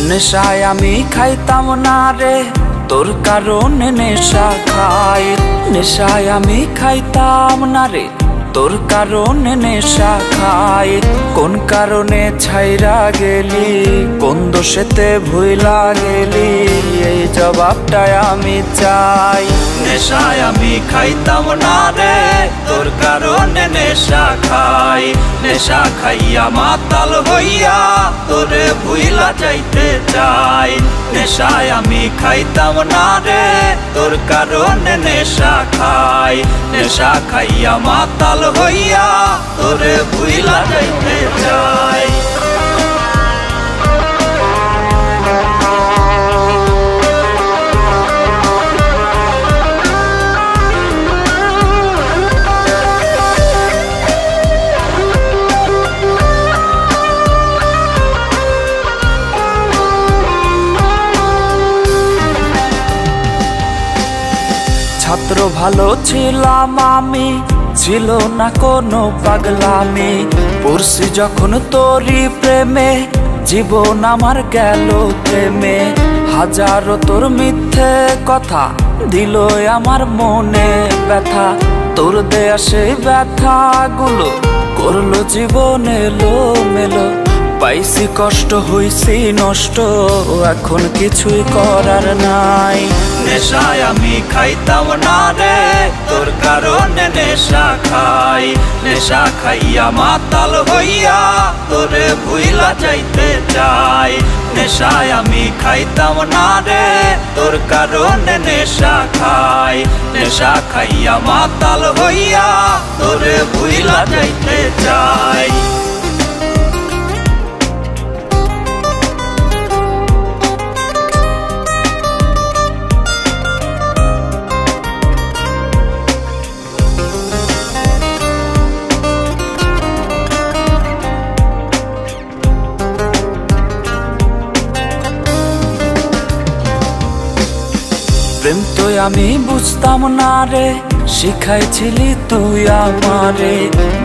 নেশায় আমি খাইতাম না রে, তোর কারণে নেশা খাই। নেশায় আমি খাইতাম না রে, তোর কারণে নেশা খাই। কোন কারণে ছাইরা গেলি, কোন দোষেতে ভুইলা গেলি, এই জবাবটাই আমি চাই। নেশায় আমি খাইতাম না রে, তোর কারণে নেশা খাই। নেশা খাইয়া মাতাল হইয়া তোরে ভুইলা যাইতে চাই। নেশায় আমি খাইতাম না রে, তোর কারণে নেশা খাই। নেশা খাইয়া মাতাল হইয়া তোরে ভুইলা যাইতে চাই। ছাত্র ভালো ছিলাম আমি, ছিল না কোনো পাগলামি। পড়ছি যখন তোরই প্রেমে, জীবন আমার গেল প্রেমে। হাজারো তোর মিথ্যে কথা দিল আমার মনে ব্যথা। তোর দেয়া সেই ব্যথাগুলো করলো জীবন এলো মেলো। পাইছি কষ্ট হইছি নষ্ট, এখন কিছুই করার নাই। নেশায় আমি খাইতাম না রে, তোর কারণে নেশা খাই। নেশা খাইয়া মাতাল হইয়া তোরে ভুইলা যাইতে চাই। নেশায় আমি খাইতাম না রে, তোর কারণে নেশা খাই। নেশা খাইয়া মাতাল হইয়া তোরে ভুইলা যাইতে চাই। প্রেম তো আমি বুঝতাম না রে, শিখাইছিলি তুই আমারে।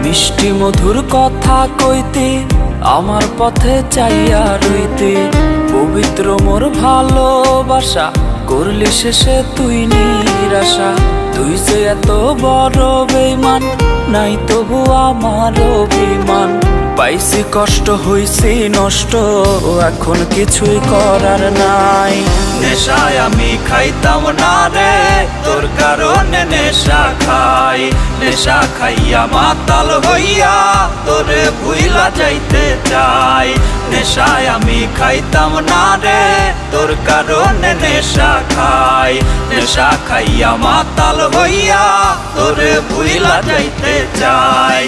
মিষ্টি মধুর কথা কইতে, আমার পথে চাইয়া রইতে। পবিত্র মোর ভালোবাসা করলি শেষে তুই নিরাশা। তুই যে এত বড় বেঈমান, নাই তবু আমার অভিমান। পাইছি কষ্ট হইছি নষ্ট, এখন কিছুই করার নাই। নেশায় আমি খাইতাম না রে, তোর কারণে নেশা খাই। নেশা খাইয়া মাতাল হইয়া তোরে ভুইলা যাইতে চাই। নেশায় আমি খাইতাম না রে, তোর কারণে নেশা খাই। নেশা খাইয়া মাতাল হইয়া তোরে ভুইলা যাইতে চাই।